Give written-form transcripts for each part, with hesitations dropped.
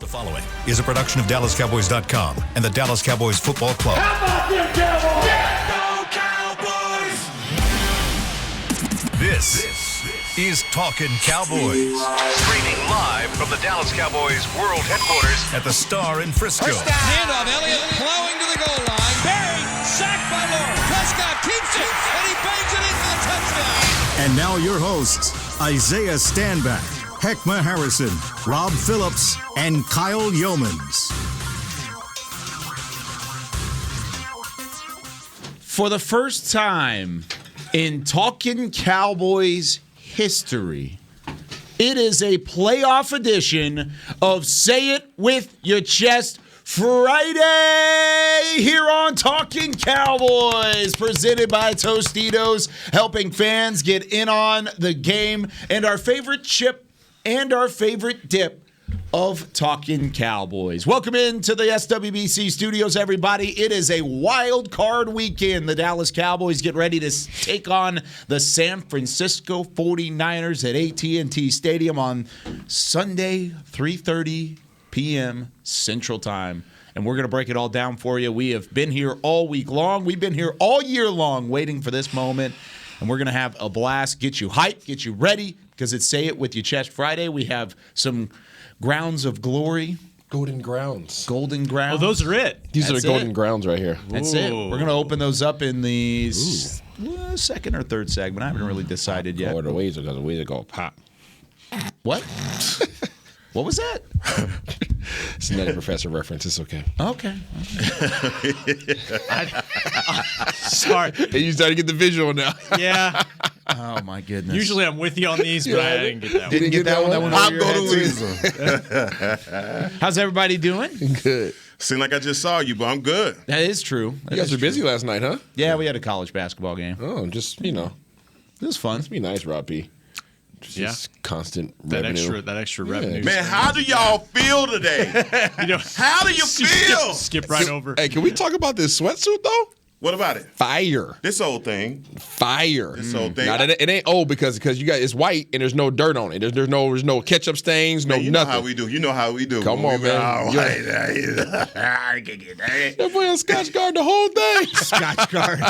The following is a production of DallasCowboys.com and the Dallas Cowboys Football Club. How about them Cowboys? Go Cowboys! This is Talkin Cowboys. Streaming live from the Dallas Cowboys World Headquarters at the Star in Frisco. Handoff, Elliott plowing to the goal line. Barry, sacked by Lord. Prescott keeps it, and he bangs it in for the touchdown. And now your hosts, Isaiah Stanback, Heckma Harrison, Rob Phillips, and Kyle Yeomans. For the first time in Talkin Cowboys history, it is a playoff edition of Say It With Your Chest Friday here on Talkin Cowboys, presented by Tostitos, helping fans get in on the game, and our favorite chip and our favorite dip of Talkin Cowboys. Welcome into the SWBC studios, everybody. It is a wild card weekend. The Dallas Cowboys get ready to take on the San Francisco 49ers at AT&T Stadium on Sunday, 3:30 p.m. Central Time. And we're going to break it all down for you. We have been here all week long. We've been here all year long waiting for this moment. And we're going to have a blast, get you hyped, get you ready, because it's Say It With Your Chest Friday. We have some grounds of glory. Golden grounds. Golden grounds. Oh, those are it. These are the golden grounds right here. That's it. We're going to open those up in the second or third segment. I haven't really decided yet. Or the ways are go pop. What? What was that? It's another professor reference. It's okay. Okay. Sorry. Hey, you started to get the visual now. Yeah. Oh, my goodness. Usually I'm with you on these, but I didn't get that one. Didn't get that one? That one over I'll your go head, to too? How's everybody doing? Good. Seemed like I just saw you, but I'm good. That is true. You guys were busy last night, huh? Yeah, we had a college basketball game. Oh, just, It was fun. Be nice, Rob P. Yeah. Just constant That revenue. extra revenue. Man, how do y'all feel today? How do you feel? Skip right over. Hey, can we talk about this sweatsuit, though? What about it? Fire. This old thing. Fire. This old thing. Now, it ain't old because you got it's white and there's no dirt on it. There's no ketchup stains, no Man, you nothing. know how we do. You know how we do. Come on, man. I can get that. That boy on Scotch Guard the whole thing. Scotch guard.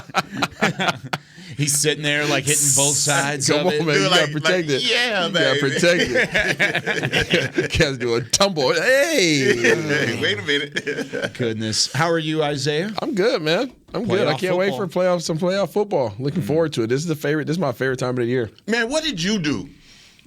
He's sitting there like hitting both sides Come of it. on, man. You gotta protect it. Yeah, You baby. gotta protect it. Cats do a tumble. Hey. Hey, wait a minute. Goodness. How are you, Isaiah? I'm good, man. I'm good. I Playoff can't wait football. for some playoff football. Looking forward to it. This is my favorite time of the year. Man, what did you do?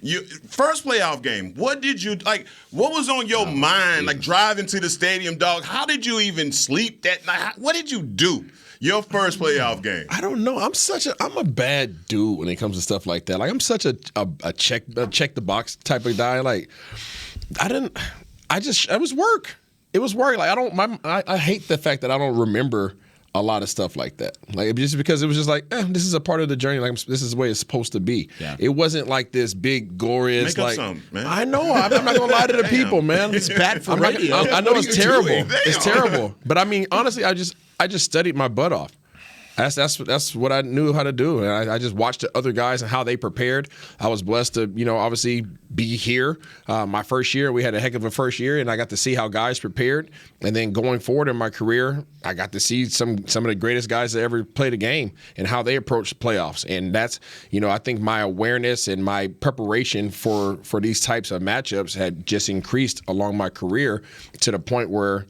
You first playoff game. What did you like? What was on your mind? Like driving to the stadium, dog. How did you even sleep that night? What did you do? Your first playoff game. I don't know. I'm a bad dude when it comes to stuff like that. Like I'm such a check the box type of guy. Like it was work. It was work. Like I hate the fact that I don't remember a lot of stuff like that. Like just because it was just like, this is a part of the journey. Like this is the way it's supposed to be. Yeah. It wasn't like this big glorious. Make up like something, man. I know. I'm not gonna lie to the people, man. It's bad for I'm not- radio. I know What are it's you terrible. doing? It's Damn. terrible. But I mean, honestly, I just studied my butt off. That's what I knew how to do, and I just watched the other guys and how they prepared. I was blessed to, obviously be here. My first year, we had a heck of a first year, and I got to see how guys prepared. And then going forward in my career, I got to see some of the greatest guys that ever played a game and how they approach playoffs. And that's, I think my awareness and my preparation for these types of matchups had just increased along my career to the point where,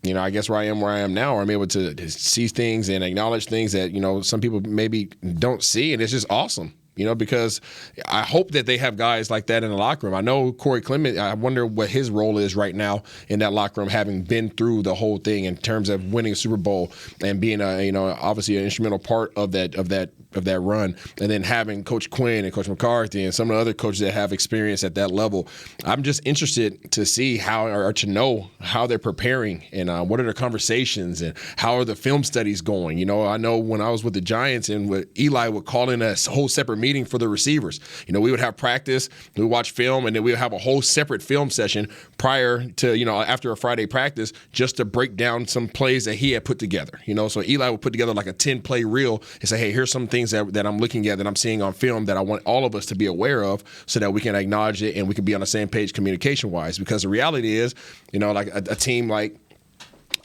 I guess where I am now, where I'm able to see things and acknowledge things that, some people maybe don't see. And it's just awesome, because I hope that they have guys like that in the locker room. I know Corey Clement, I wonder what his role is right now in that locker room, having been through the whole thing in terms of winning a Super Bowl and being obviously an instrumental part of that run, and then having Coach Quinn and Coach McCarthy and some of the other coaches that have experience at that level. I'm just interested to see how, or to know how they're preparing and what are their conversations and how are the film studies going. I know when I was with the Giants and Eli would call in a whole separate meeting for the receivers. We would have practice, we would watch film, and then we would have a whole separate film session prior to, after a Friday practice, just to break down some plays that he had put together. So Eli would put together like a 10-play reel and say, hey, here's some things things that I'm looking at, that I'm seeing on film, that I want all of us to be aware of, so that we can acknowledge it and we can be on the same page communication-wise. Because the reality is, like a team like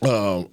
sorry,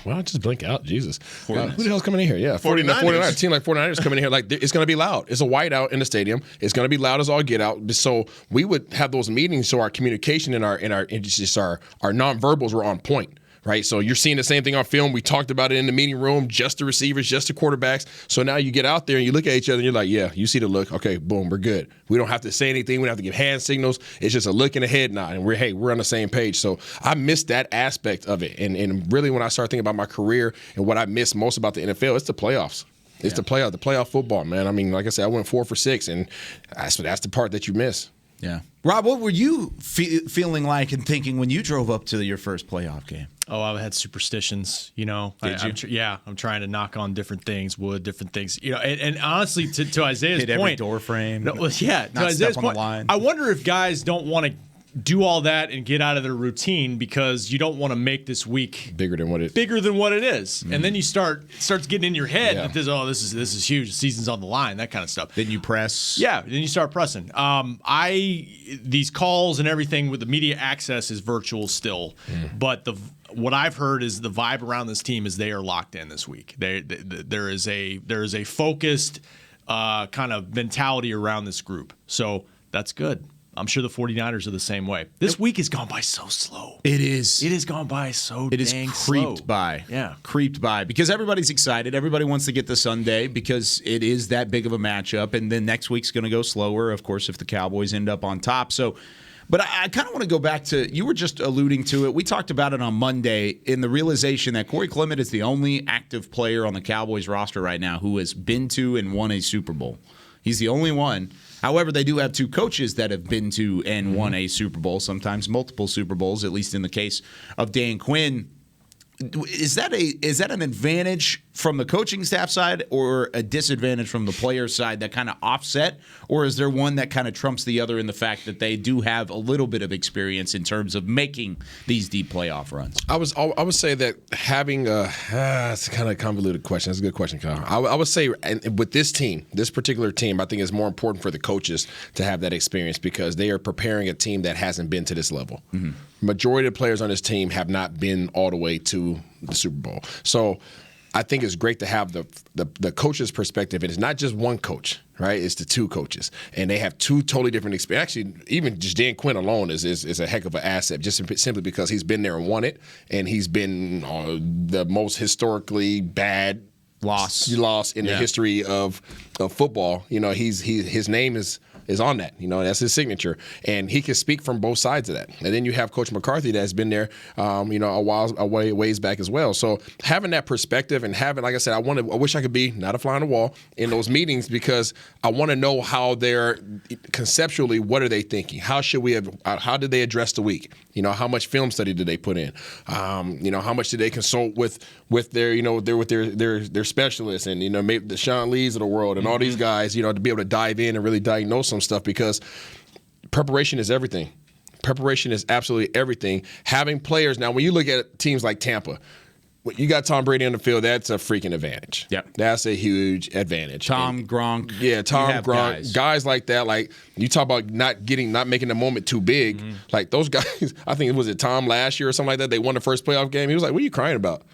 well, I just blink out. Jesus. Who the hell's coming in here? Yeah, 49ers. A team like 49ers coming in here, like, it's going to be loud. It's a whiteout in the stadium. It's going to be loud as all get out. So we would have those meetings so our communication and our nonverbals were on point. Right, so you're seeing the same thing on film. We talked about it in the meeting room, just the receivers, just the quarterbacks. So now you get out there and you look at each other and you're like, yeah, you see the look. Okay, boom, we're good. We don't have to say anything. We don't have to give hand signals. It's just a look and a head nod, and we're on the same page. So I missed that aspect of it. And really, when I start thinking about my career and what I miss most about the NFL, it's the playoffs. It's the playoff football, man. I mean, like I said, I went 4 for 6, and that's the part that you miss. Yeah. Rob, what were you feeling like and thinking when you drove up to your first playoff game? Oh, I had superstitions, Did you? I'm trying to knock on different things, different things, and honestly, to Isaiah's hit point, every door frame. To Isaiah's point, I wonder if guys don't want to do all that and get out of their routine because you don't want to make this week bigger than what it is. And then you starts getting in your head that this is huge. The season's on the line, that kind of stuff. Then you press. Yeah, then you start pressing. These calls and everything with the media access is virtual still, but what I've heard is the vibe around this team is they are locked in this week. There is a focused kind of mentality around this group, so that's good. I'm sure the 49ers are the same way. This week has gone by so slow. It is. It has gone by so it dang slow. It is creeped by. Yeah. Creeped by. Because everybody's excited. Everybody wants to get to Sunday because it is that big of a matchup. And then next week's going to go slower, of course, if the Cowboys end up on top. But I kind of want to go back to, you were just alluding to it. We talked about it on Monday in the realization that Corey Clement is the only active player on the Cowboys roster right now who has been to and won a Super Bowl. He's the only one. However, they do have 2 coaches that have been to and won a Super Bowl, sometimes multiple Super Bowls, at least in the case of Dan Quinn. Is that an advantage from the coaching staff side or a disadvantage from the player side that kind of offset? Or is there one that kind of trumps the other in the fact that they do have a little bit of experience in terms of making these deep playoff runs? I would say that having it's kind of a convoluted question. That's a good question, Kyle. I would say with this particular team, I think it's more important for the coaches to have that experience because they are preparing a team that hasn't been to this level. Mm-hmm. Majority of the players on this team have not been all the way to the Super Bowl. So I think it's great to have the coach's perspective. And it's not just one coach, right? It's the 2 coaches. And they have 2 totally different experiences. Actually, even just Dan Quinn alone is a heck of an asset just simply because he's been there and won it. And he's been the most historically bad loss in the history of football. His name is on that. That's his signature. And he can speak from both sides of that. And then you have Coach McCarthy that's been there, a ways back as well. So having that perspective and having, like I said, I wish I could be not a fly on the wall in those meetings because I want to know how they're conceptually, what are they thinking? How did they address the week? How much film study did they put in? How much did they consult with their specialists and, maybe the Sean Lees of the world and all these guys, to be able to dive in and really diagnose some stuff because preparation is everything. Preparation is absolutely everything. Having players, now when you look at teams like Tampa, you got Tom Brady on the field, that's a freaking advantage. Yep. That's a huge advantage. Gronk. Yeah, Gronk. Guys like that, like you talk about not making the moment too big. Mm-hmm. Like those guys, I think it was Tom last year or something like that. They won the first playoff game. He was like, "What are you crying about?"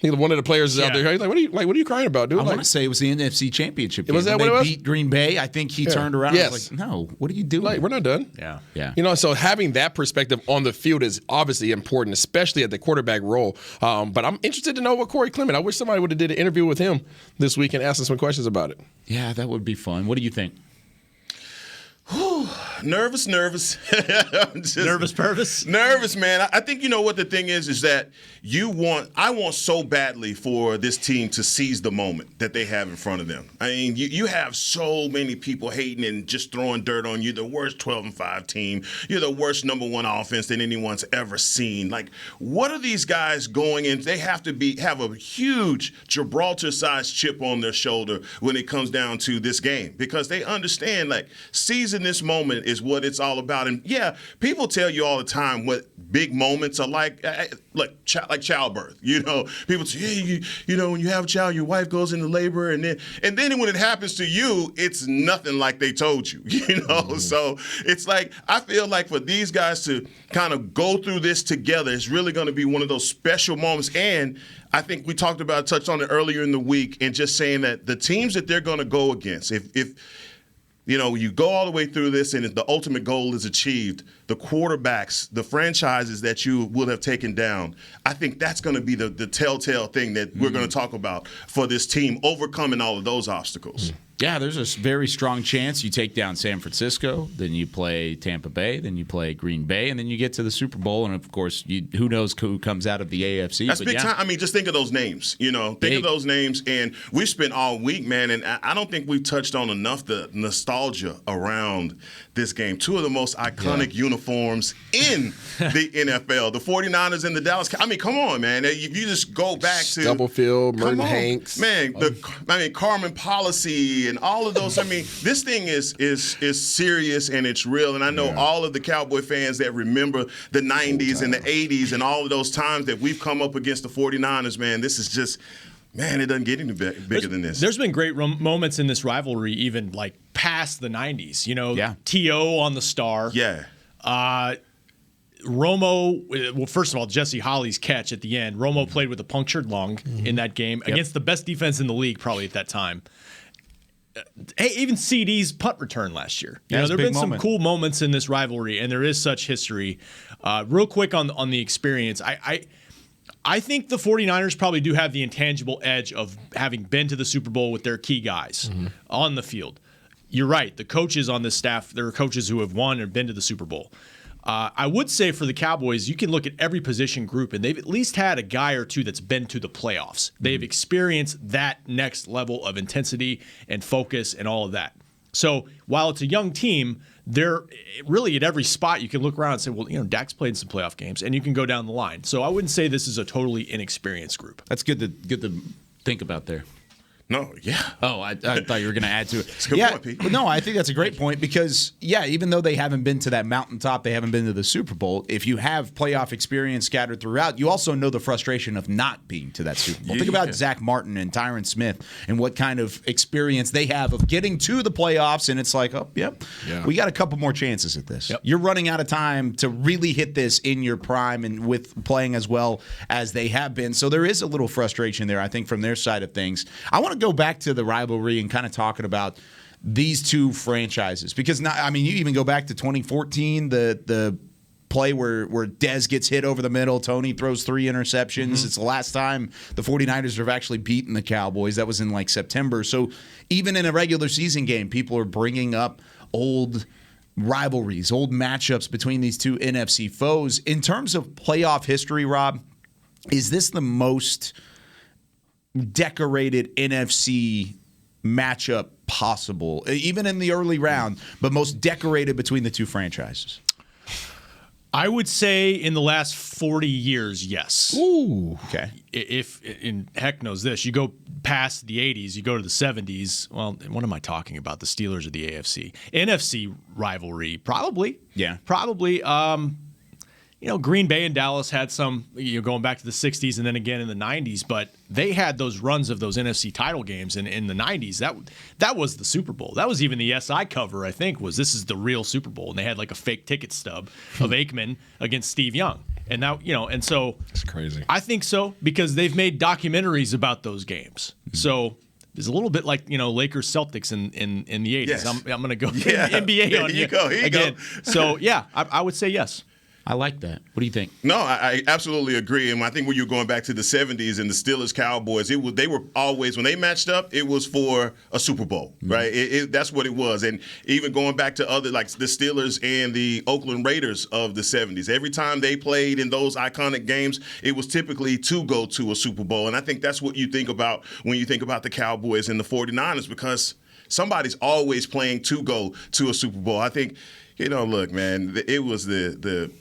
One of the players is out there. He's like, what are you crying about, dude? I want to say it was the NFC Championship game. Was that when what it was? They beat Green Bay. I think he turned around and was like, no, what are you doing? Like, we're not done. Yeah. So having that perspective on the field is obviously important, especially at the quarterback role. But I'm interested to know what Corey Clement. I wish somebody would have did an interview with him this week and asked him some questions about it. Yeah, that would be fun. What do you think? Nervous. Nervous, man. I think what the thing is that I want so badly for this team to seize the moment that they have in front of them. I mean, you have so many people hating and just throwing dirt on you. The worst 12-5 team. You're the worst number 1 offense that anyone's ever seen. Like, what are these guys going in? They have to have a huge Gibraltar-sized chip on their shoulder when it comes down to this game because they understand, like, seizing this moment is what it's all about. And yeah, people tell you all the time what big moments are like. Like childbirth. You know, people say, hey, you know, when you have a child, your wife goes into labor, and then when it happens to you, it's nothing like they told you. You know, so it's like I feel like for these guys to kind of go through this together, it's really going to be one of those special moments. And I think we touched on it earlier in the week, and just saying that the teams that they're going to go against, if you know, you go all the way through this and the ultimate goal is achieved, the quarterbacks, the franchises that you will have taken down, I think that's going to be the telltale thing that we're going to talk about for this team, overcoming all of those obstacles. Yeah, there's a very strong chance you take down San Francisco, then you play Tampa Bay, then you play Green Bay, and then you get to the Super Bowl. And, of course, who knows who comes out of the AFC. That's big time. I mean, just think of those names, you know. Think of those names. And we've spent all week, man, and I don't think we've touched on enough the nostalgia around this game. Two of the most iconic uniforms in the NFL, the 49ers and the Dallas Cowboys. I mean, come on, man. If you just go back to Stubblefield, Merton Hanks. Man, Carmen Policy and all of those. I mean, this thing is serious and it's real. And I know all of the Cowboy fans that remember the 90s and the 80s and all of those times that we've come up against the 49ers, man, this is just, man, it doesn't get any bigger than this. There's been great moments in this rivalry, even like past the 90s. You know, T.O. on the star. Yeah. Romo, well, first of all, Jesse Holley's catch at the end. Romo played with a punctured lung in that game against the best defense in the league probably at that time. Hey, even CD's punt return last year. You know, there have been some cool moments in this rivalry, and there is such history. Real quick on the experience, I think the 49ers probably do have the intangible edge of having been to the Super Bowl with their key guys on the field. You're right. The coaches on this staff, there are coaches who have won and been to the Super Bowl. I would say for the Cowboys, you can look at every position group, and they've at least had a guy or two that's been to the playoffs. They've experienced that next level of intensity and focus and all of that. So while it's a young team, they're really at every spot you can look around and say, well, you know, Dak's played some playoff games, and you can go down the line. So I wouldn't say this is a totally inexperienced group. That's good to think about there. No, yeah. Oh, I thought you were going to add to it. It's a good point, Pete. No, I think that's a great point because, even though they haven't been to that mountaintop, they haven't been to the Super Bowl, if you have playoff experience scattered throughout, you also know the frustration of not being to that Super Bowl. Think about Zach Martin and Tyron Smith and what kind of experience they have of getting to the playoffs, and it's like, we got a couple more chances at this. Yep. You're running out of time to really hit this in your prime and with playing as well as they have been. So there is a little frustration there, I think, from their side of things. I want to go back to the rivalry and kind of talking about these two franchises because now, I mean, you even go back to 2014, the play where Dez gets hit over the middle, Tony throws 3 interceptions. It's the last time the 49ers have actually beaten the Cowboys. That was in like September. So even in a regular season game, people are bringing up old rivalries, old matchups between these two NFC foes. In terms of playoff history, Rob, is this the most decorated NFC matchup possible, even in the early round, but most decorated between the two franchises? I would say in the last 40 years, yes. Ooh, okay. If and heck knows this, you go past the 80s, you go to the 70s. Well, what am I talking about? The Steelers or the AFC? NFC rivalry, probably. Yeah. Probably. Green Bay and Dallas had some, going back to the 60s and then again in the 90s, but they had those runs of those NFC title games in the 90s. That was the Super Bowl. That was even the SI cover, I think, was this is the real Super Bowl. And they had like a fake ticket stub of Aikman against Steve Young. And now, and so it's crazy. I think so because they've made documentaries about those games. So it's a little bit like, Lakers Celtics in the 80s. Yes. I'm going to go NBA on you again. So, I would say yes. I like that. What do you think? No, I absolutely agree. And I think when you're going back to the 70s and the Steelers Cowboys, they were always, when they matched up, it was for a Super Bowl, right? That's what it was. And even going back to other, like the Steelers and the Oakland Raiders of the 70s, every time they played in those iconic games, it was typically to go to a Super Bowl. And I think that's what you think about when you think about the Cowboys and the 49ers, because somebody's always playing to go to a Super Bowl. I think, look, man, it was the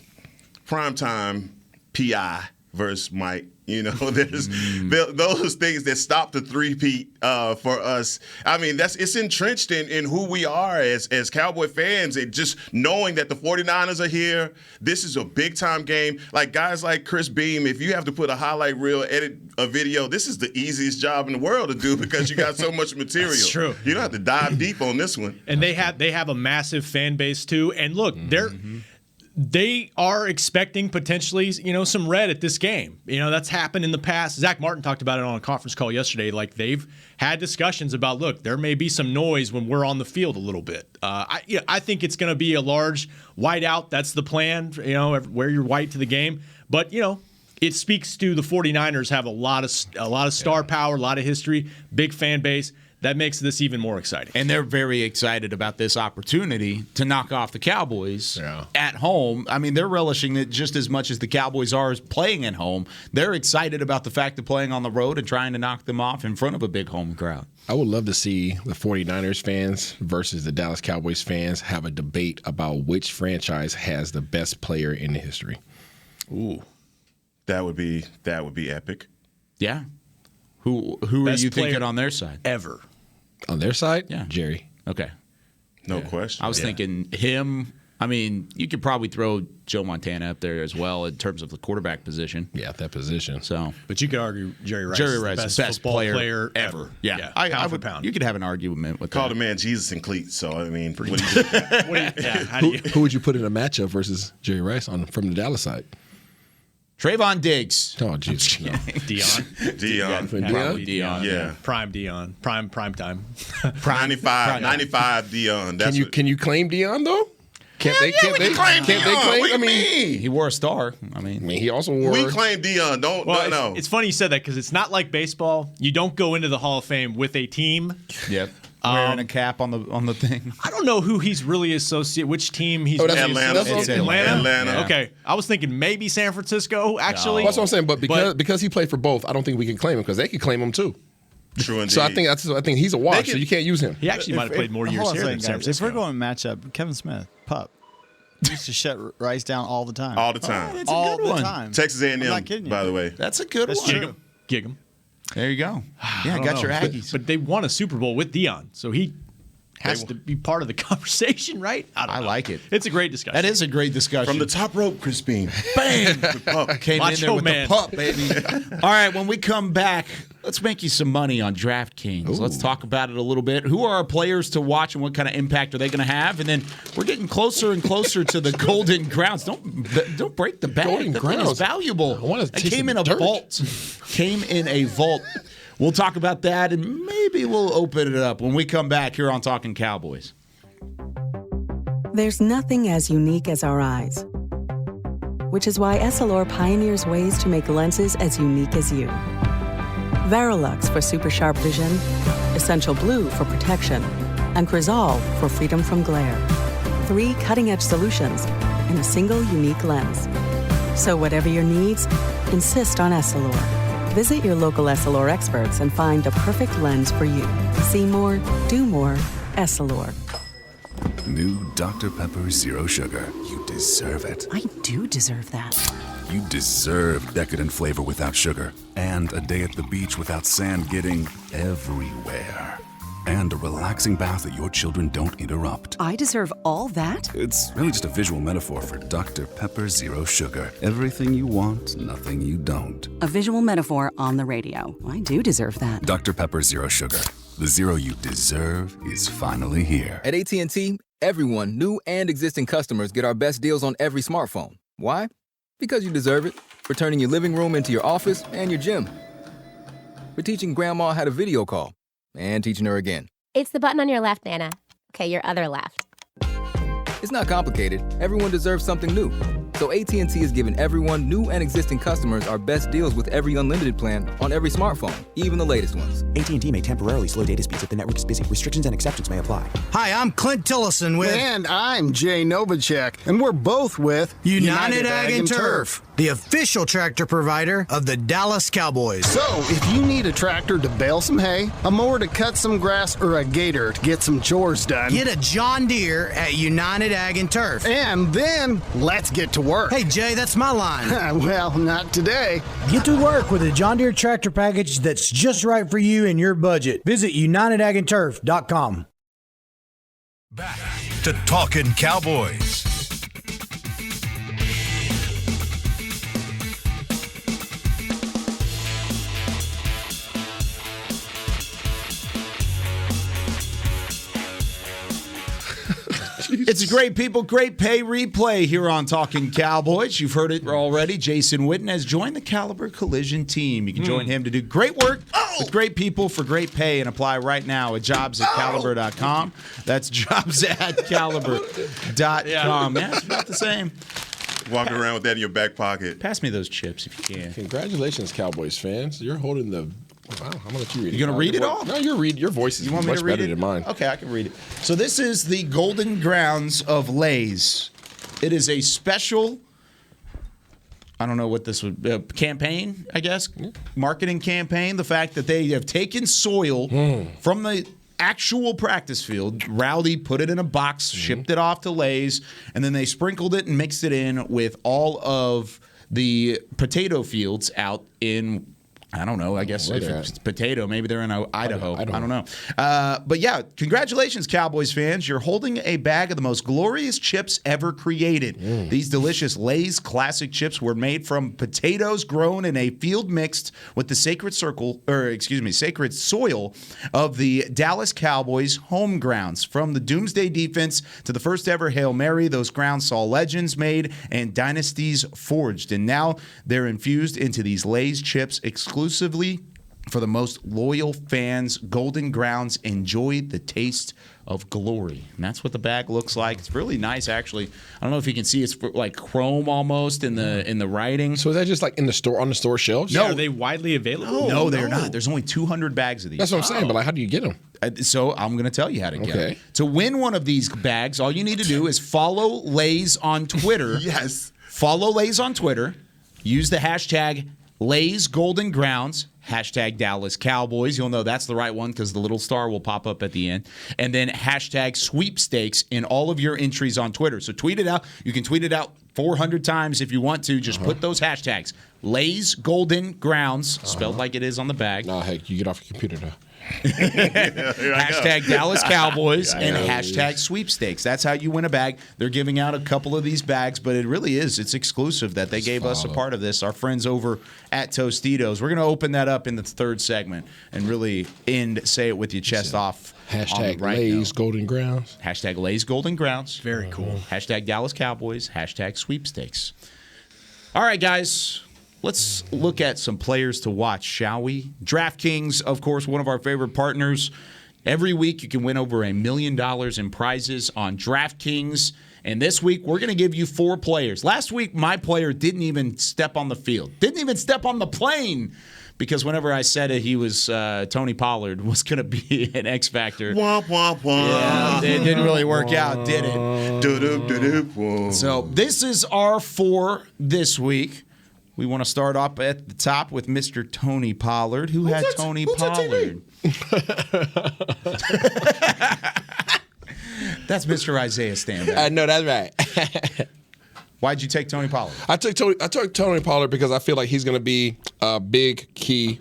primetime PI versus Mike. There's those things that stop the three-peat for us. I mean, it's entrenched in who we are as Cowboy fans, and just knowing that the 49ers are here. This is a big-time game. Like guys like Chris Beam, if you have to put a highlight reel, edit a video, this is the easiest job in the world to do because you got so much material. That's true. You don't have to dive deep on this one. And they have a massive fan base too. And look, they are expecting potentially, some red at this game. That's happened in the past. Zach Martin talked about it on a conference call yesterday. Like, they've had discussions about, look, there may be some noise when we're on the field a little bit. I think it's going to be a large whiteout. That's the plan, wear your white to the game. But, it speaks to the 49ers have a lot of star power, a lot of history, big fan base. That makes this even more exciting. And they're very excited about this opportunity to knock off the Cowboys at home. I mean, they're relishing it just as much as the Cowboys are playing at home. They're excited about the fact of playing on the road and trying to knock them off in front of a big home crowd. I would love to see the 49ers fans versus the Dallas Cowboys fans have a debate about which franchise has the best player in the history. Ooh. That would be epic. Yeah. Who are Best you player thinking on their side? Ever. On their side? Yeah. Jerry. Okay. No question. I was thinking him. I mean, you could probably throw Joe Montana up there as well in terms of the quarterback position. Yeah, that position. So, but you could argue Jerry Rice is the best player ever. Yeah, I would. pound. You could have an argument with Call that. the man Jesus and cleats. So I mean, Who would you put in a matchup versus Jerry Rice from the Dallas side? Trayvon Diggs. Oh, Jesus. No. Dion. Yeah. Prime Dion. Prime time. 95 Dion. Can you claim Dion though? Can't they claim? I mean, he wore a star. I mean, he also wore. We claim Dion. No. It's funny you said that because it's not like baseball. You don't go into the Hall of Fame with a team. Yep. Wearing a cap on the thing. I don't know who he's really associated. Which team he's Atlanta. It's Atlanta. Yeah. Okay, I was thinking maybe San Francisco. Actually, that's what I'm saying. But because he played for both, I don't think we can claim him because they could claim him too. True indeed. So I think he's a wash. So you can't use him. He actually might have played more years here than San Francisco. If we're going matchup, Kevin Smith, pup. He used to shut Rice down all the time. All the time. It's a good one. Time. Texas A&M, I'm not kidding you. by the way. That's a good one. Gig him. There you go. Yeah, got your Aggies. But they won a Super Bowl with Dion, so he has to be part of the conversation, right? I like it. It's a great discussion. That is a great discussion. From the top rope, Chris Beam. Bang! The pup. Came in there with man. the pup, baby. All right, when we come back, let's make you some money on DraftKings. Ooh. Let's talk about it a little bit. Who are our players to watch and what kind of impact are they going to have? And then we're getting closer and closer to the Golden Grounds. Don't break the bag. Golden That thing is Grounds. valuable. It came in a vault. Came in a vault. We'll talk about that, and maybe we'll open it up when we come back here on Talkin Cowboys. There's nothing as unique as our eyes, which is why Essilor pioneers ways to make lenses as unique as you. Verilux for super sharp vision, Essential Blue for protection, and Crizal for freedom from glare. 3 cutting-edge solutions in a single unique lens. So whatever your needs, insist on Essilor. Visit your local Essilor experts and find the perfect lens for you. See more, do more, Essilor. New Dr. Pepper Zero Sugar. You deserve it. I do deserve that. You deserve decadent flavor without sugar, and a day at the beach without sand getting everywhere. And a relaxing bath that your children don't interrupt. I deserve all that? It's really just a visual metaphor for Dr. Pepper Zero Sugar. Everything you want, nothing you don't. A visual metaphor on the radio. I do deserve that. Dr. Pepper Zero Sugar. The zero you deserve is finally here. At AT&T, everyone, new and existing customers, get our best deals on every smartphone. Why? Because you deserve it. For turning your living room into your office and your gym. For teaching grandma how to video call. And teaching her again. It's the button on your left, Nana. Okay, your other left. It's not complicated. Everyone deserves something new. So AT&T is giving everyone, new and existing customers, our best deals with every unlimited plan on every smartphone, even the latest ones. AT&T may temporarily slow data speeds if the network is busy. Restrictions and exceptions may apply. Hi, I'm Clint Tillison with... And I'm Jay Novacek. And we're both with... United Ag and Turf. the official tractor provider of the Dallas Cowboys. So, if you need a tractor to bale some hay, a mower to cut some grass, or a gator to get some chores done, get a John Deere at United Ag and Turf. And then, let's get to work. Hey, Jay, that's my line. Well, not today. Get to work with a John Deere tractor package that's just right for you and your budget. Visit UnitedAgAndTurf.com. Back to Talkin Cowboys. It's a great people, great pay replay here on Talkin Cowboys. You've heard it already. Jason Witten has joined the Caliber Collision team. You can join him to do great work with great people for great pay and apply right now at jobs@caliber.com. That's jobs@caliber.com. Yeah, it's about the same. Walking around with that in your back pocket. Pass me those chips if you can. Congratulations, Cowboys fans. You're holding the... Wow, I'm going to let you read it. You going to read it all? No, your voice is much better than mine. Okay, I can read it. So this is the Golden Grounds of Lay's. It is a special, I don't know what this would, campaign, I guess, marketing campaign. The fact that they have taken soil from the actual practice field, Rowdy put it in a box, shipped it off to Lay's, and then they sprinkled it and mixed it in with all of the potato fields out in, I don't know. I guess if it's potato, maybe they're in Idaho. I don't know. But yeah, congratulations, Cowboys fans. You're holding a bag of the most glorious chips ever created. These delicious Lay's classic chips were made from potatoes grown in a field mixed with the sacred soil of the Dallas Cowboys home grounds. From the Doomsday Defense to the first ever Hail Mary, those grounds saw legends made and dynasties forged. And now they're infused into these Lay's chips exclusively for the most loyal fans. Golden Grounds, enjoy the taste of glory. And that's what the bag looks like. It's really nice, actually. I don't know if you can see, it's like chrome almost in the writing. So is that just like in the store, on the store shelves? No. Are they widely available? No, they're not. There's only 200 bags of these. That's what I'm saying, but like, how do you get them? So I'm going to tell you how to get them. To win one of these bags, all you need to do is follow Lay's on Twitter. Yes. Follow Lay's on Twitter. Use the hashtag Lay's Golden Grounds, hashtag Dallas Cowboys. You'll know that's the right one because the little star will pop up at the end. And then hashtag sweepstakes in all of your entries on Twitter. So tweet it out. You can tweet it out 400 times if you want to. Just put those hashtags. Lay's Golden Grounds, spelled like it is on the bag. Nah, heck, you get off your computer now. Hashtag Dallas Cowboys and hashtag sweepstakes. That's how you win a bag. They're giving out a couple of these bags, but it really is. It's exclusive that they gave us a part of this. Our friends over at Tostitos. We're going to open that up in the third segment and really say it with your chest off. Hashtag Lay's Golden Grounds. Hashtag Lay's Golden Grounds. Very cool. Hashtag Dallas Cowboys. Hashtag sweepstakes. All right, guys. Let's look at some players to watch, shall we? DraftKings, of course, one of our favorite partners. Every week you can win over $1 million in prizes on DraftKings. And this week we're going to give you 4 players. Last week my player didn't even step on the field. Didn't even step on the plane. Because whenever I said it, he was Tony Pollard was going to be an X factor. Womp, womp, womp. Yeah, it didn't really work out, did it? So this is our 4 this week. We want to start off at the top with Mr. Tony Pollard. Who had Tony Pollard? That's Mr. Isaiah Stanback. I know that's right. Why'd you take Tony Pollard? I took Tony Pollard because I feel like he's going to be a big key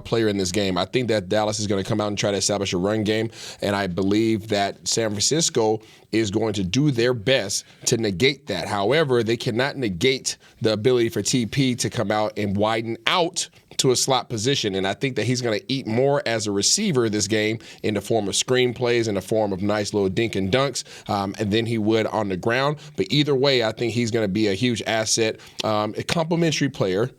player in this game. I think that Dallas is going to come out and try to establish a run game, and I believe that San Francisco is going to do their best to negate that. However, they cannot negate the ability for TP to come out and widen out to a slot position, and I think that he's going to eat more as a receiver this game in the form of screen plays, in the form of nice little dink and dunks, and then he would on the ground. But either way, I think he's going to be a huge asset, a complimentary player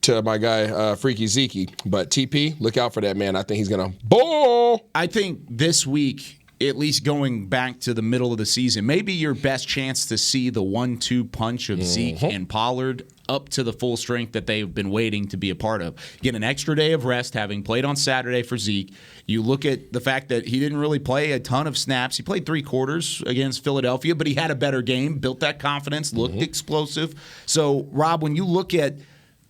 to my guy Freaky Zeke. But TP, look out for that man. I think he's going to ball. I think this week at least going back to the middle of the season, maybe your best chance to see the 1-2 punch of Zeke and Pollard up to the full strength that they've been waiting to be a part of. Get an extra day of rest, having played on Saturday for Zeke. You look at the fact that he didn't really play a ton of snaps. He played 3 quarters against Philadelphia, but he had a better game, built that confidence, looked explosive. So, Rob, when you look at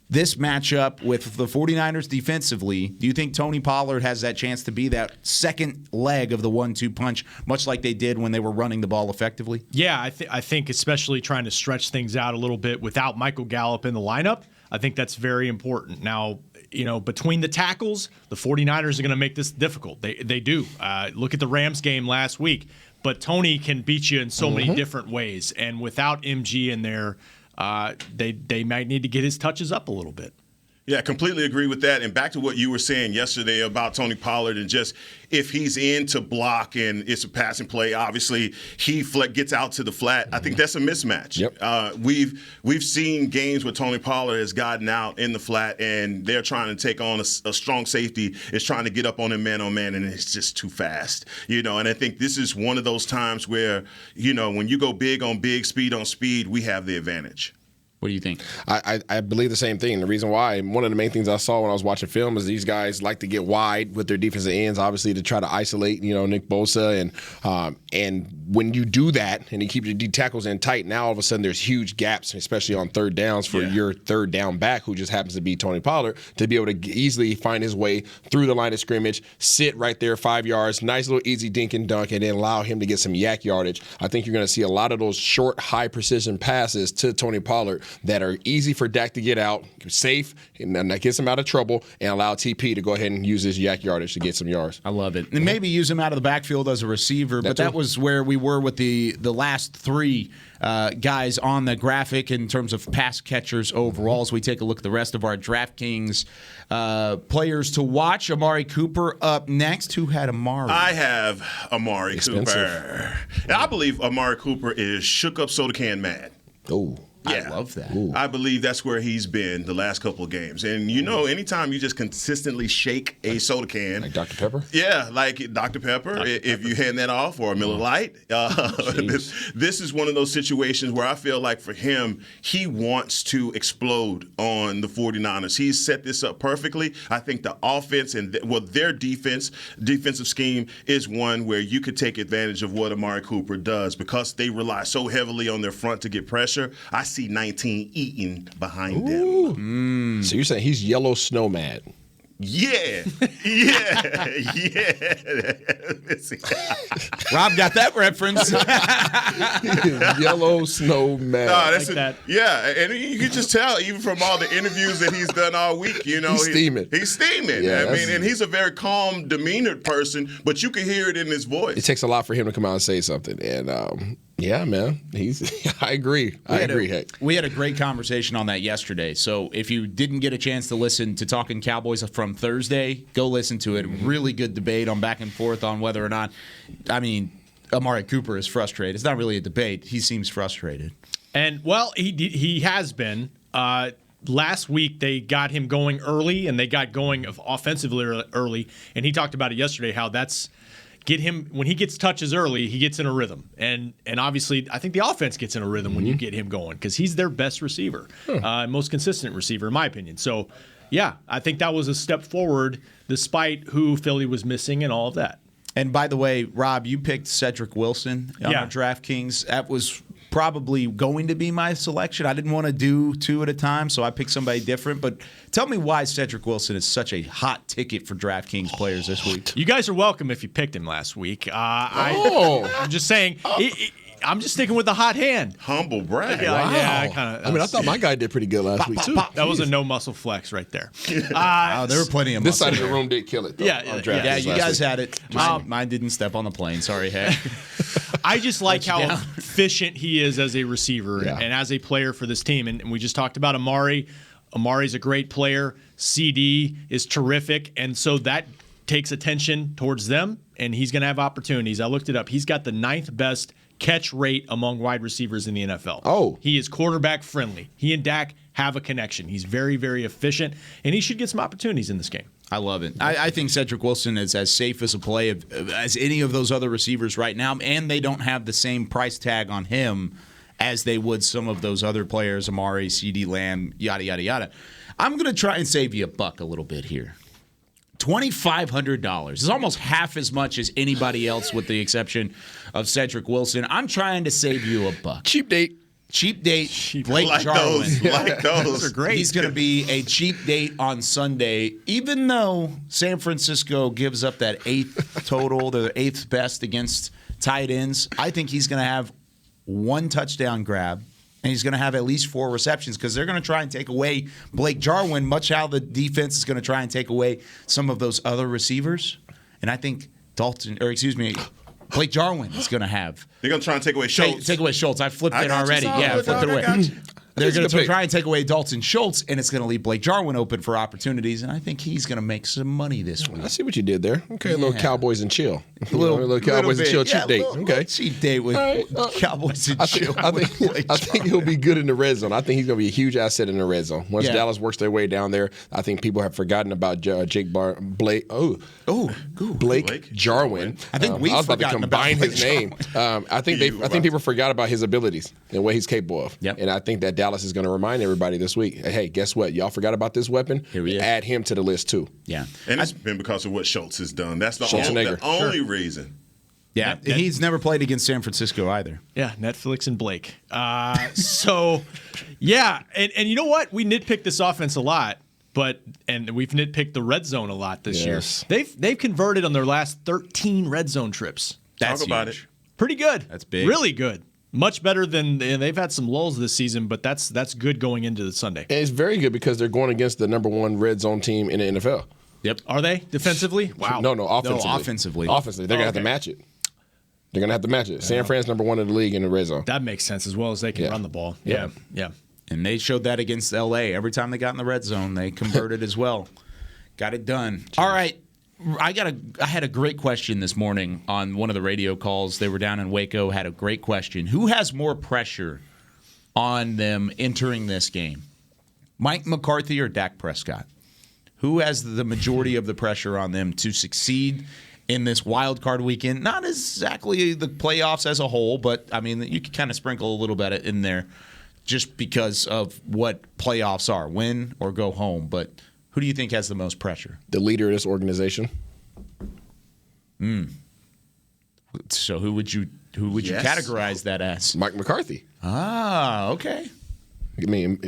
this matchup with the 49ers defensively, do you think Tony Pollard has that chance to be that second leg of the 1-2 punch, much like they did when they were running the ball effectively? Yeah, I think especially trying to stretch things out a little bit without Michael Gallup in the lineup, I think that's very important. Now, between the tackles, the 49ers are going to make this difficult. They do. Look at the Rams game last week. But Tony can beat you in so many different ways. And without MG in there, they might need to get his touches up a little bit. Yeah, completely agree with that. And back to what you were saying yesterday about Tony Pollard and just if he's in to block and it's a passing play, obviously he gets out to the flat. I think that's a mismatch. Yep. We've seen games where Tony Pollard has gotten out in the flat and they're trying to take on a strong safety, is trying to get up on him man on man, and it's just too fast. And I think this is one of those times where, when you go big on big, speed on speed, we have the advantage. What do you think? I believe the same thing. The reason why, one of the main things I saw when I was watching film is these guys like to get wide with their defensive ends, obviously to try to isolate, Nick Bosa. And when you do that and you keep your D tackles in tight, now all of a sudden there's huge gaps, especially on third downs for your third down back, who just happens to be Tony Pollard, to be able to easily find his way through the line of scrimmage, sit right there 5 yards, nice little easy dink and dunk, and then allow him to get some yak yardage. I think you're going to see a lot of those short, high precision passes to Tony Pollard that are easy for Dak to get out, safe, and that gets him out of trouble, and allow TP to go ahead and use his yak yardage to get some yards. I love it. And maybe use him out of the backfield as a receiver, but that was where we were with the last 3 guys on the graphic in terms of pass catchers overall. As we take a look at the rest of our DraftKings players to watch, Amari Cooper up next. Who had Amari? I have Amari Cooper. And I believe Amari Cooper is shook up soda can mad. Oh. Yeah. I love that. Ooh. I believe that's where he's been the last couple of games. And, anytime you just consistently shake a soda can. Like Dr. Pepper? Yeah, like Dr. Pepper, if you hand that off, or a Miller Lite. This is one of those situations where I feel like for him, he wants to explode on the 49ers. He's set this up perfectly. I think the offense and their defensive scheme is one where you could take advantage of what Amari Cooper does because they rely so heavily on their front to get pressure. I see 19 eating behind them. So you're saying he's yellow snow mad? Yeah. Rob got that reference. Yellow snow mad. Yeah, and you can just tell even from all the interviews that he's done all week. He's steaming. He's steaming. Yeah, and he's a very calm, demeanored person, but you can hear it in his voice. It takes a lot for him to come out and say something, and yeah, man, I agree. We had a great conversation on that yesterday. So if you didn't get a chance to listen to Talkin Cowboys from Thursday, go listen to it. Really good debate on back and forth on whether or not, Amari Cooper is frustrated. It's not really a debate. He seems frustrated. And, he has been. Last week, they got him going early, and they got going offensively early. And he talked about it yesterday, how that's get him when he gets touches early, he gets in a rhythm. And obviously, I think the offense gets in a rhythm when you get him going because he's their best receiver, most consistent receiver, in my opinion. So, yeah, I think that was a step forward despite who Philly was missing and all of that. And by the way, Rob, you picked Cedric Wilson on our DraftKings. That was probably going to be my selection. I didn't want to do 2 at a time, so I picked somebody different. But tell me why Cedric Wilson is such a hot ticket for DraftKings players this week. You guys are welcome if you picked him last week. I'm just saying. I'm just sticking with the hot hand. Humble brag. Yeah, wow. Yeah, I thought my guy did pretty good last week, too. That was a no muscle flex right there. There were plenty of this muscle side of the room did kill it, though. Yeah, you guys had it. Mine didn't step on the plane. Sorry, Heck. I just like how efficient he is as a receiver and as a player for this team. And we just talked about Amari. Amari's a great player. CD is terrific. And so that takes attention towards them, and he's going to have opportunities. I looked it up. He's got the 9th best catch rate among wide receivers in the NFL. Oh. He is quarterback friendly. He and Dak have a connection. He's very, very efficient, and he should get some opportunities in this game. I love it. I think Cedric Wilson is as safe as a play as any of those other receivers right now, and they don't have the same price tag on him as they would some of those other players, Amari, CD Lamb, yada, yada, yada. I'm going to try and save you a buck a little bit here. $2,500 is almost half as much as anybody else with the exception of Cedric Wilson. I'm trying to save you a buck. Cheap date. Blake Jarwin. Like those. Those are great. He's going to be a cheap date on Sunday, even though San Francisco gives up that 8th total. They're the 8th best against tight ends. I think he's going to have 1 touchdown grab, and he's going to have at least 4 receptions because they're going to try and take away Blake Jarwin, much how the defense is going to try and take away some of those other receivers. And I think Blake Jarwin is going to have. They're going to try and take away Schultz. Take away Schultz. I flipped it already. I flipped it away. They're going to try and take away Dalton Schultz, and it's going to leave Blake Jarwin open for opportunities, and I think he's going to make some money this week. I see what you did there. Okay, a little Cowboys and chill. A little Cowboys and chill cheap date. Okay. Cheap date with Cowboys and chill. I think he'll be good in the red zone. I think he's going to be a huge asset in the red zone. Once Dallas works their way down there, I think people have forgotten about Blake Jarwin. I think we've I was about to forgotten combine about his name. I think people forgot about his abilities and what he's capable of. Yep. And I think that Dallas is going to remind everybody this week, hey, guess what? Y'all forgot about this weapon? Here he is. Add him to the list too. Yeah. And it's been because of what Schultz has done. That's the only reason. Yeah, he's never played against San Francisco either. Yeah, Netflix and Blake. And you know what? We nitpicked this offense a lot, and we've nitpicked the red zone a lot this year. They've converted on their last 13 red zone trips. That's Talk about huge. it. Pretty good. That's big. Really good. Much better than they've had some lulls this season, but that's good going into the Sunday. And it's very good because they're going against the number 1 red zone team in the NFL. Yep. Are they defensively? Wow. No, offensively. Offensively. They're going to have to match it. They're going to have to match it. San Fran's number 1 in the league in the red zone. That makes sense as well as they can run the ball. Yeah. And they showed that against L.A. Every time they got in the red zone, they converted as well. Got it done. Jeez. All right. I had a great question this morning on one of the radio calls. They were down in Waco, had a great question. Who has more pressure on them entering this game? Mike McCarthy or Dak Prescott? Who has the majority of the pressure on them to succeed in this wild card weekend? Not exactly the playoffs as a whole, but I mean, you can kind of sprinkle a little bit in there just because of what playoffs are, win or go home. But who do you think has the most pressure? The leader of this organization. So who would you categorize that as? Mike McCarthy. Ah, okay. I mean,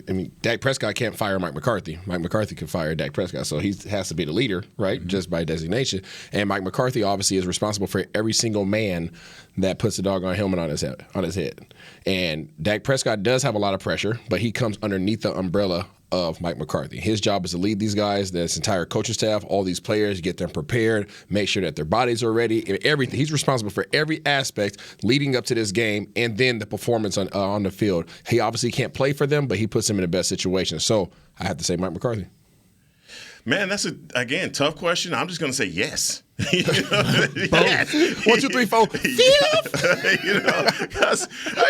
Dak Prescott can't fire Mike McCarthy. Mike McCarthy can fire Dak Prescott, so he has to be the leader, right, just by designation. And Mike McCarthy obviously is responsible for every single man that puts the doggone helmet on his head. And Dak Prescott does have a lot of pressure, but he comes underneath the umbrella of Mike McCarthy. His job is to lead these guys, this entire coaching staff, all these players, get them prepared, make sure that their bodies are ready, everything. He's responsible for every aspect leading up to this game and then the performance on the field. He obviously can't play for them, but he puts them in the best situation. So I have to say Mike McCarthy. Man, that's again tough question. I'm just going to say yes. Yes. 1, 2, 3, 4. Because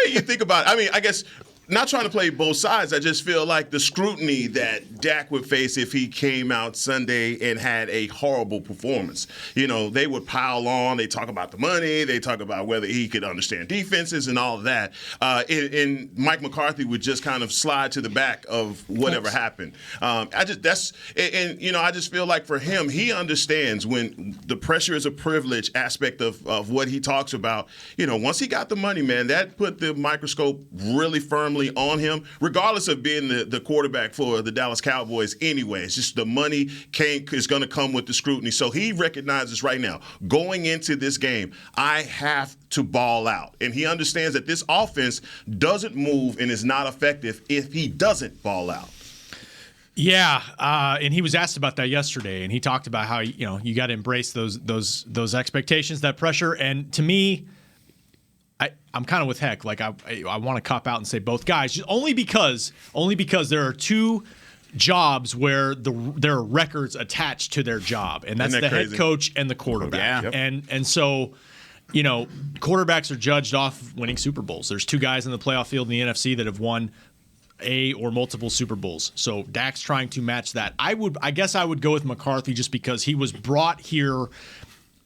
you think about it. I mean, I guess. Not trying to play both sides. I just feel like the scrutiny that Dak would face if he came out Sunday and had a horrible performance. They would pile on. They talk about the money. They talk about whether he could understand defenses and all of that. And Mike McCarthy would just kind of slide to the back of whatever happened. I just feel like for him, he understands when the pressure is a privilege aspect of what he talks about. Once he got the money, man, that put the microscope really firmly on him, regardless of being the quarterback for the Dallas Cowboys anyway. It's just the money is going to come with the scrutiny. So he recognizes right now, going into this game, I have to ball out. And he understands that this offense doesn't move and is not effective if he doesn't ball out. Yeah, and he was asked about that yesterday, and he talked about how you got to embrace those expectations, that pressure. And to me, I'm kind of with Heck. Like I want to cop out and say both guys, only because there are two jobs where there are records attached to their job, and that's the head coach and the quarterback. Yeah. And so, quarterbacks are judged off winning Super Bowls. There's two guys in the playoff field in the NFC that have won or multiple Super Bowls. So Dak's trying to match that. I guess I would go with McCarthy just because he was brought here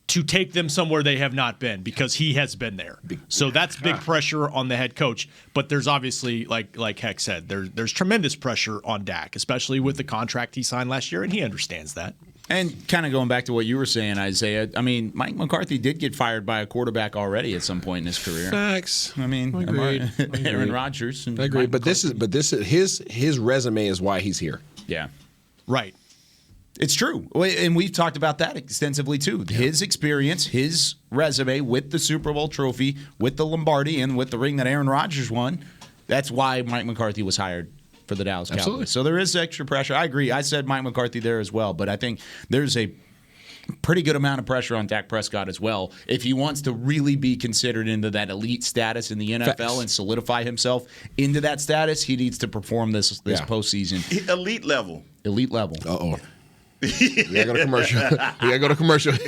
to take them somewhere they have not been because he has been there. So that's big pressure on the head coach. But there's obviously, like Heck said, there's tremendous pressure on Dak, especially with the contract he signed last year, and he understands that. And kind of going back to what you were saying, Isaiah, I mean, Mike McCarthy did get fired by a quarterback already at some point in his career. Facts. I mean, Aaron Rodgers. And I agree, Mike but this is his resume is why he's here. Yeah. Right. It's true. And we've talked about that extensively, too. Yeah. His experience, his resume with the Super Bowl trophy, with the Lombardi, and with the ring that Aaron Rodgers won, that's why Mike McCarthy was hired for the Dallas Cowboys. Absolutely. So there is extra pressure. I agree. I said Mike McCarthy there as well, but I think there's a pretty good amount of pressure on Dak Prescott as well. If he wants to really be considered into that elite status in the NFL and solidify himself into that status, he needs to perform this postseason. Elite level. Elite level. Uh-oh. We gotta go to commercial. You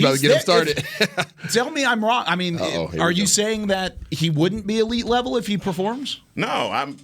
about to get him started. Tell me I'm wrong. I mean, are you saying that he wouldn't be elite level if he performs? No, I'm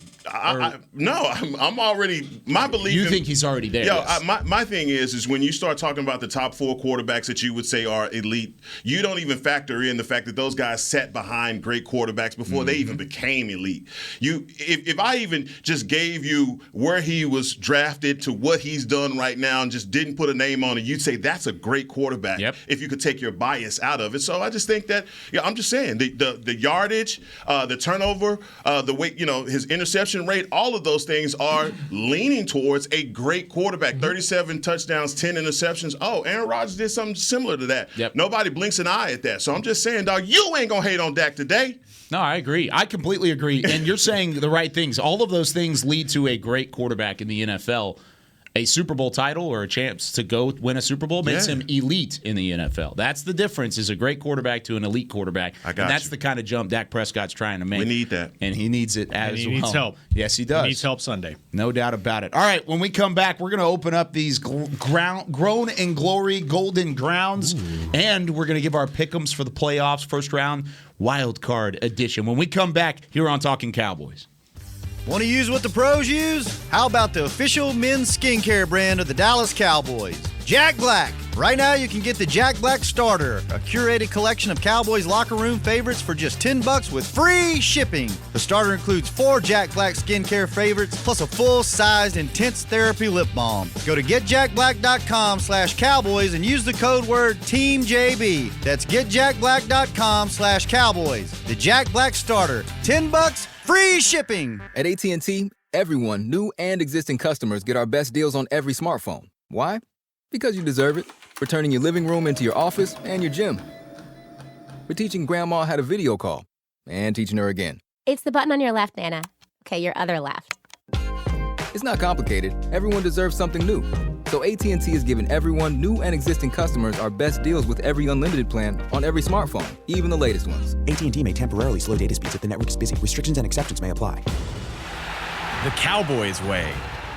already. My belief. You think he's already there? Yes. My thing is when you start talking about the top 4 quarterbacks that you would say are elite, you don't even factor in the fact that those guys sat behind great quarterbacks before they even became elite. If I even just gave you where he was drafted to what he's done right now and just didn't put a name on it, you'd say that's a great quarterback. Yep. If you could take your bias out of it. So I just think that I'm just saying the yardage, the turnover, the way his interception rate, all of those things are leaning towards a great quarterback. 37 touchdowns, 10 interceptions. Oh, Aaron Rodgers did something similar to that. Yep. Nobody blinks an eye at that. So I'm just saying, dog, you ain't going to hate on Dak today. No, I agree. I completely agree. And you're saying the right things. All of those things lead to a great quarterback in the NFL. A Super Bowl title or a chance to go win a Super Bowl makes him elite in the NFL. That's the difference, is a great quarterback to an elite quarterback. And that's the kind of jump Dak Prescott's trying to make. We need that. And he needs it as well. He needs help. Yes, he does. He needs help Sunday. No doubt about it. All right, when we come back, we're going to open up these grown in glory golden grounds, and we're going to give our pick'ems for the playoffs, first round, wild card edition. When we come back here on Talkin Cowboys. Want to use what the pros use? How about the official men's skincare brand of the Dallas Cowboys, Jack Black? Right now, you can get the Jack Black Starter, a curated collection of Cowboys locker room favorites for just $10 with free shipping. The starter includes 4 Jack Black skincare favorites, plus a full-sized intense therapy lip balm. Go to getjackblack.com/Cowboys and use the code word TEAMJB. That's getjackblack.com/Cowboys. The Jack Black Starter, $10, free shipping. At AT&T, everyone, new and existing customers, get our best deals on every smartphone. Why? Because you deserve it. We're turning your living room into your office and your gym. We're teaching Grandma how to video call and teaching her again. It's the button on your left, Nana. Okay, your other left. It's not complicated. Everyone deserves something new. So AT&T is giving everyone, new and existing customers, our best deals with every unlimited plan on every smartphone, even the latest ones. AT&T may temporarily slow data speeds if the network is busy. Restrictions and exceptions may apply. The Cowboys way,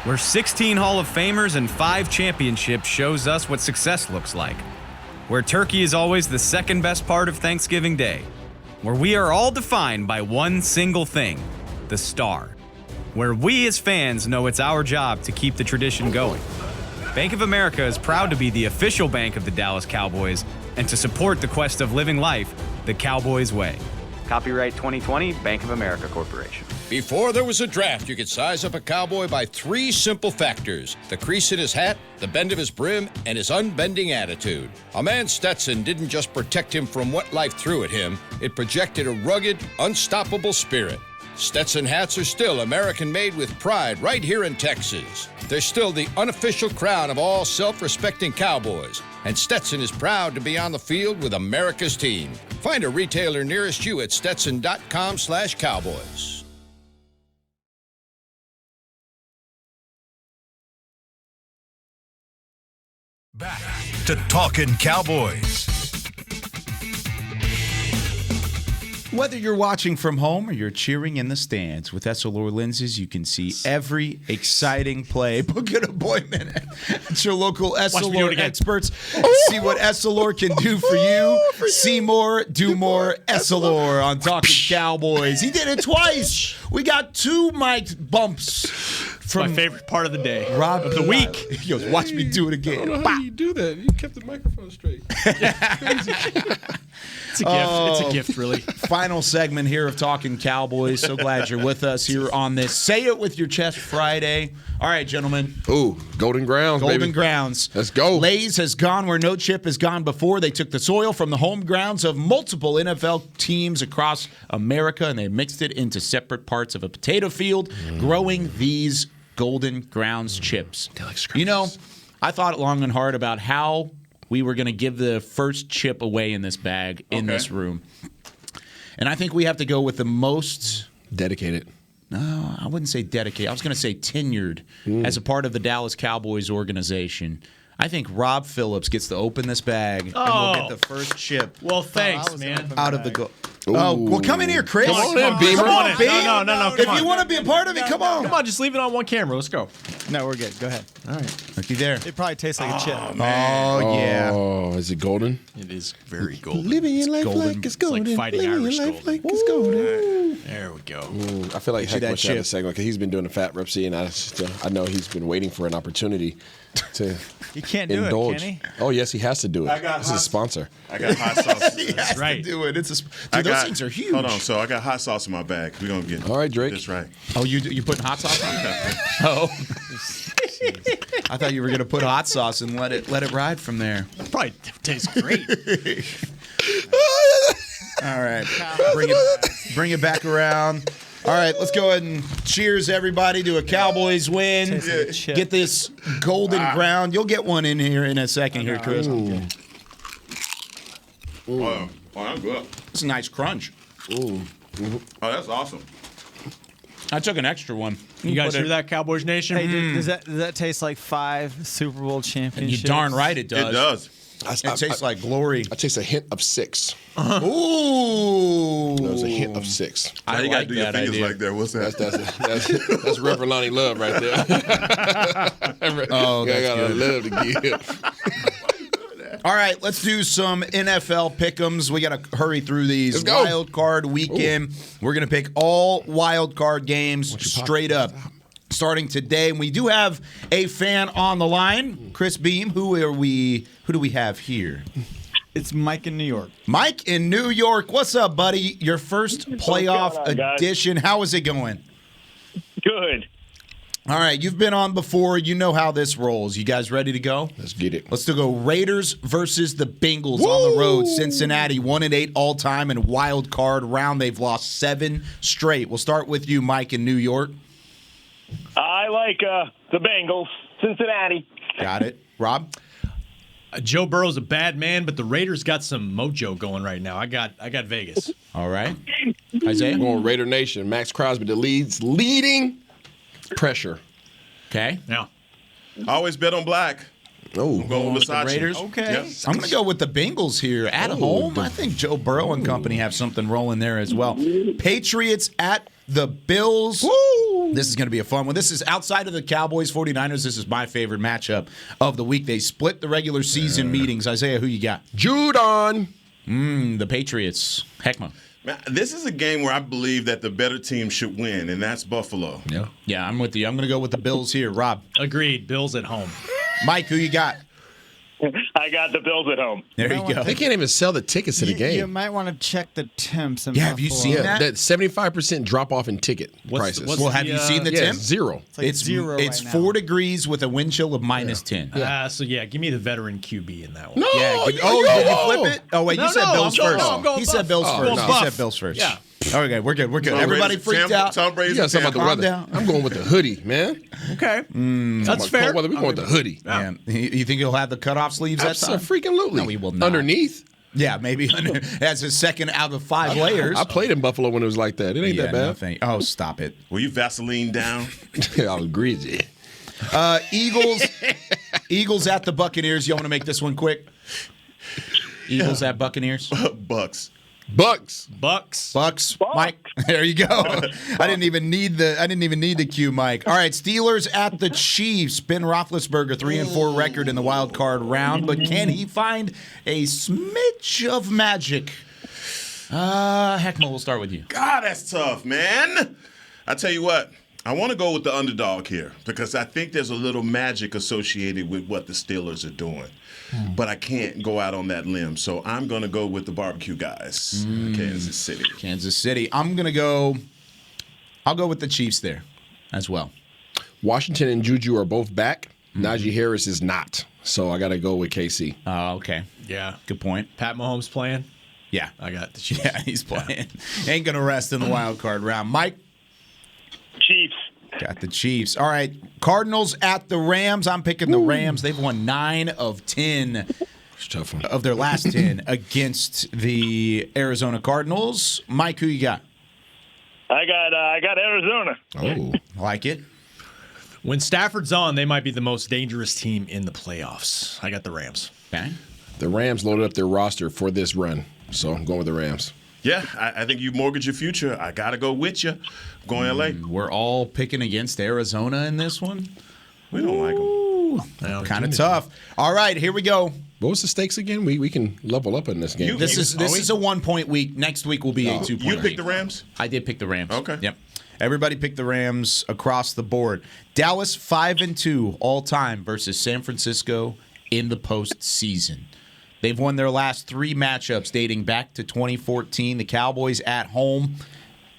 where 16 Hall of Famers and 5 championships shows us what success looks like. Where turkey is always the second best part of Thanksgiving Day. Where we are all defined by one single thing, the star. Where we as fans know it's our job to keep the tradition going. Bank of America is proud to be the official bank of the Dallas Cowboys and to support the quest of living life the Cowboys way. Copyright 2020, Bank of America Corporation. Before there was a draft, you could size up a cowboy by 3 simple factors: the crease in his hat, the bend of his brim, and his unbending attitude. A man's Stetson didn't just protect him from what life threw at him, it projected a rugged, unstoppable spirit. Stetson hats are still American-made with pride right here in Texas. They're still the unofficial crown of all self-respecting cowboys. And Stetson is proud to be on the field with America's team. Find a retailer nearest you at stetson.com/cowboys. Back to Talkin Cowboys. Whether you're watching from home or you're cheering in the stands, with Essilor lenses, you can see every exciting play. Book an appointment at your local Essilor experts. See what Essilor can do for you. See more, do more. Essilor on Talkin Cowboys. He did it twice. We got 2 mic bumps. My favorite part of the day. Rob of the week. He goes, watch me do it again. I don't know how you do that. You kept the microphone straight. It's a gift. It's a gift, really. Final segment here of Talkin Cowboys. So glad you're with us here on this Say It With Your Chest Friday. All right, gentlemen. Ooh, Golden Grounds, Golden baby. Grounds. Let's go. Lay's has gone where no chip has gone before. They took the soil from the home grounds of multiple NFL teams across America, and they mixed it into separate parts of a potato field, growing these Golden Grounds chips. You know, I thought long and hard about how we were going to give the first chip away in this bag in this room. And I think we have to go with the most dedicated. No, I wouldn't say dedicated. I was going to say tenured as a part of the Dallas Cowboys organization. I think Rob Phillips gets to open this bag and we'll get the first chip. Well, thanks, man. Out of the go. Oh, well, come in here, Chris. Come on in, Beamer. Come on in. Beam. No, If you want to be a part of it, come on. Come on, just leave it on one camera. Let's go. No, we're good. Go ahead. All right. Looky there. It probably tastes like a chip. Oh, yeah. Oh, is it golden? It is very golden. Living your life golden. like it's golden. It's like fighting Living Irish your life golden. like it's golden. There we go. I feel like Get you Heck that must have a chip. segment because he's been doing the fat repsy, and I know he's been waiting for an opportunity to He can't do indulge. it, can Oh, yes, he has to do it. I got This is a sponsor. I got hot sauce. He has right. to do it. It's a, I dude, those got- things are huge. Hold on. So I got hot sauce in my bag. We're going to get All right, Drake. this right. Oh, you putting hot sauce on it? Oh. I thought you were going to put hot sauce and let it ride from there. Probably tastes great. All right. Bring it back around. All right, let's go ahead and cheers, everybody, to a Cowboys win. Tastes like a chip. Get this golden ground. You'll get one in here in a second here, Chris. Oh, that's good. It's a nice crunch. Oh, that's awesome. I took an extra one. You guys put hear it- that, Cowboys Nation? Hey, does that taste like 5 Super Bowl And championships? you darn right it does. It does. It tastes like glory. I taste a hint of 6. Ooh. There's a hint of 6. Now you got to do your that fingers idea. like that. What's that? That's Reverend Lonnie Love right there. Oh, I that's got a good. love to give. All right, let's do some NFL pick'ems. We got to hurry through these. Let's go. Wild card weekend. We're going to pick all wild card games straight up. Starting today, and we do have a fan on the line, Chris Beam. Who do we have here? It's Mike in New York. Mike in New York. What's up, buddy? Your first playoff going on, guys? edition. How is it going? Good. All right, you've been on before. You know how this rolls. You guys ready to go? Let's get it. Let's still go. Raiders versus the Bengals on the road. Cincinnati 1-8 all time in wild card round. They've lost 7 straight. We'll start with you, Mike in New York. I like the Bengals, Cincinnati. Got it. Rob? Joe Burrow's a bad man, but the Raiders got some mojo going right now. I got Vegas. All right. Isaiah? I'm going Raider Nation. Max Crosby, the leading pressure. Okay. Yeah. I always bet on black. Oh, I'm going with the Versace. Raiders? Okay. Yep. I'm going to go with the Bengals here at home. I think Joe Burrow and company have something rolling there as well. Patriots at the Bills. This is going to be a fun one. This is outside of the Cowboys 49ers. This is my favorite matchup of the week. They split the regular season meetings. Isaiah, who you got? Judon. The Patriots. Heckma. Man, this is a game where I believe that the better team should win, and that's Buffalo. Yeah, I'm with you. I'm going to go with the Bills here. Rob. Agreed. Bills at home. Mike, who you got? I got the Bills at home. There you go. They can't even sell the tickets to the game. You might want to check the temps. In Yeah, have you Buffalo. seen that? That 75% drop off in ticket prices. what's Well, the, have you seen the yeah, temp? 0. It's like zero It's right now. 4 degrees with a wind chill of -10. So give me the veteran QB in that one. No, Yeah. you- Did you flip it? Oh, wait, you No, said no, Bills I'm going- first. I'm going He said Buff. Bills Oh, first. no. He said Bills first. Yeah. Okay, we're good. We're good. Tom Everybody Brady's- freaked out. Tom Brady's You got something about the Calm weather. down. I'm going with the hoodie, man. Okay. That's About fair. cold weather, we're going with the hoodie. Yeah. You think he'll have the cutoff sleeves that time? Absolutely. No, he will not. Underneath. Yeah, maybe as a second out of 5 layers. I played in Buffalo when it was like that. It ain't that bad. Nothing. Oh, stop it. Were you Vaseline down? I was greasy. Eagles at the Buccaneers. You want to make this one quick? Eagles at Buccaneers. Bucks. Bucks. Mike. There you go. I didn't even need the cue, Mike. All right, Steelers at the Chiefs. Ben Roethlisberger 3-4 record in the wild card round, but can he find a smidge of magic? Heckma, we'll start with you. God, that's tough, man. I tell you what, I want to go with the underdog here because I think there's a little magic associated with what the Steelers are doing. But I can't go out on that limb, so I'm going to go with the barbecue guys, Kansas City. I'll go with the Chiefs there as well. Washington and Juju are both back. Najee Harris is not, so I got to go with KC. Oh, okay. Yeah. Good point. Pat Mahomes playing? Yeah. I got the Chiefs. Yeah, he's playing. Ain't going to rest in the wild card round. Mike? Chiefs. Got the Chiefs. All right, Cardinals at the Rams. I'm picking the Rams. They've won 9 of 10 of their last 10 against the Arizona Cardinals. Mike, who you got? I got Arizona. Oh, like it. When Stafford's on, they might be the most dangerous team in the playoffs. I got the Rams. Okay. The Rams loaded up their roster for this run, so I'm going with the Rams. Yeah, I think you mortgage your future. I got to go with you. I'm going LA. We're all picking against Arizona in this one. We don't like them. Kind of tough. All right, here we go. What was the stakes again? We can level up in this game. This is a 1-point week. Next week will be a 2-point You picked week. the Rams? I did pick the Rams. Okay. Yep. Everybody picked the Rams across the board. Dallas 5-2 all time versus San Francisco in the postseason. They've won their last 3 matchups dating back to 2014. The Cowboys at home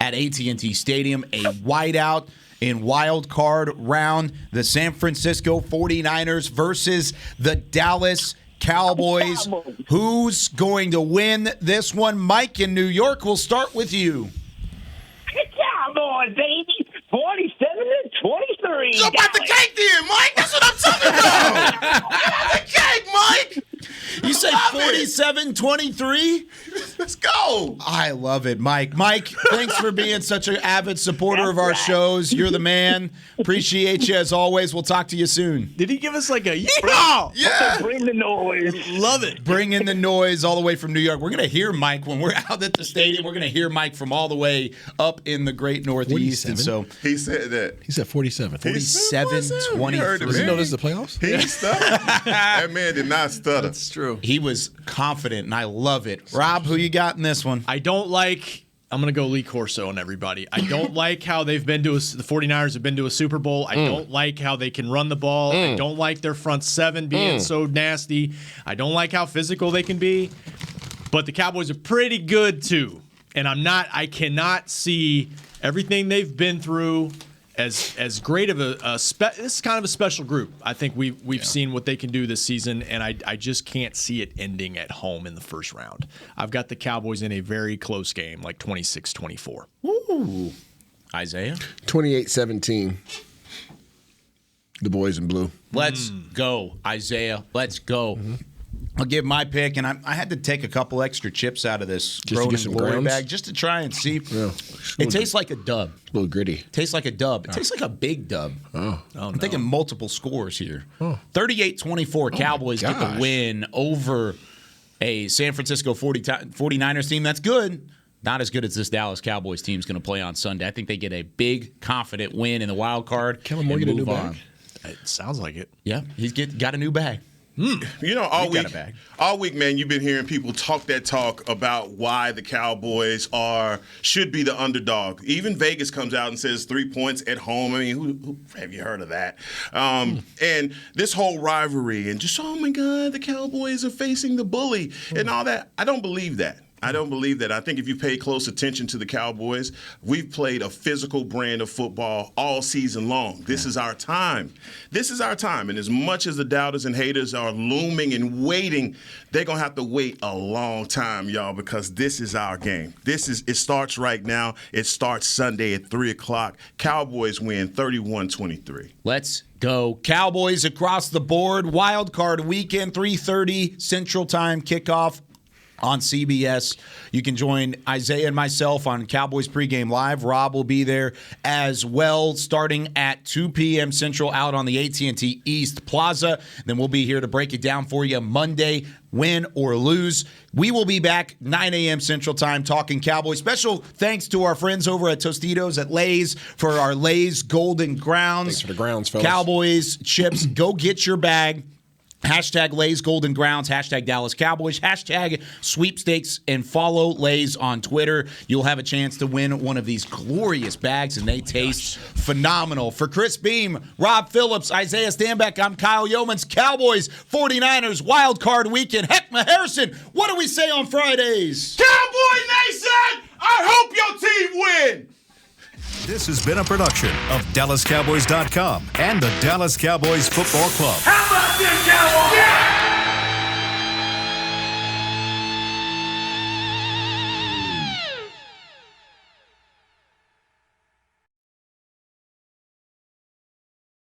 at AT&T Stadium, a whiteout in wild card round. The San Francisco 49ers versus the Dallas Cowboys. Who's going to win this one? Mike in New York, we'll start with you. Cowboys, baby. 47-23. Jump out the cake then, Mike. That's what I'm talking about. Get out the cake, Mike. You say 47-23? Let's go. I love it, Mike. Mike, thanks for being such an avid supporter of our shows. You're the man. Appreciate you as always. We'll talk to you soon. Did he give us like a yeehaw? Yeah. Bring the noise. Love it. Bring in the noise all the way from New York. We're going to hear Mike when we're out at the stadium. We're going to hear Mike from all the way up in the great Northeast. 47? And so he said that. He said 47. 47-23. Does he know this is the playoffs? He stuttered. That man did not stutter. That's true. He was confident, and I love it. Rob, who you got in this one? I'm going to go Lee Corso and everybody. I don't like how the 49ers have been to a Super Bowl. I don't like how they can run the ball. I don't like their front seven being so nasty. I don't like how physical they can be. But the Cowboys are pretty good too. And I cannot see everything they've been through as great of this is kind of a special group. I think we've seen what they can do this season, and I just can't see it ending at home in the first round. I've got the Cowboys in a very close game, like 26-24. Ooh. Isaiah? 28-17. The boys in blue. Let's go, Isaiah. Let's go. I'll give my pick, and I had to take a couple extra chips out of this Grown and Glory bag just to try and see. Yeah. It tastes like a dub. A little gritty. Tastes like a dub. It tastes like a big dub. I'm thinking multiple scores here. 38-24, Cowboys get the win over a San Francisco 49ers team. That's good. Not as good as this Dallas Cowboys team is going to play on Sunday. I think they get a big, confident win in the wild card. Kellen Moore get a new bag? It sounds like it. Yeah, he's got a new bag. You know, all week, man, you've been hearing people talk that talk about why the Cowboys should be the underdog. Even Vegas comes out and says 3 points at home. I mean, who have you heard of that? And this whole rivalry and just, oh my God, the Cowboys are facing the bully and all that. I don't believe that. I think if you pay close attention to the Cowboys, we've played a physical brand of football all season long. This is our time. And as much as the doubters and haters are looming and waiting, they're going to have to wait a long time, y'all, because this is our game. It starts right now. It starts Sunday at 3 o'clock. Cowboys win 31-23. Let's go. Cowboys across the board. Wild card weekend, 3:30 Central Time kickoff. on CBS. You can join Isaiah and myself on Cowboys Pregame Live. Rob will be there as well, starting at 2 p.m. Central out on the AT&T East Plaza. Then we'll be here to break it down for you Monday, win or lose. We will be back 9 a.m. Central Time talking Cowboys. Special thanks to our friends over at Tostitos at Lay's for our Lay's Golden Grounds. Thanks for the grounds, fellas. Cowboys chips. Go get your bag. Hashtag Lay's Golden Grounds, hashtag Dallas Cowboys, hashtag sweepstakes, and follow Lay's on Twitter. You'll have a chance to win one of these glorious bags, and they taste phenomenal. For Chris Beam, Rob Phillips, Isaiah Stanback, I'm Kyle Yeomans. Cowboys, 49ers, Wild Card Weekend. Heckma Harrison, what do we say on Fridays? Cowboy Nation, I hope your team win. This has been a production of DallasCowboys.com and the Dallas Cowboys Football Club. How about this, Cowboys?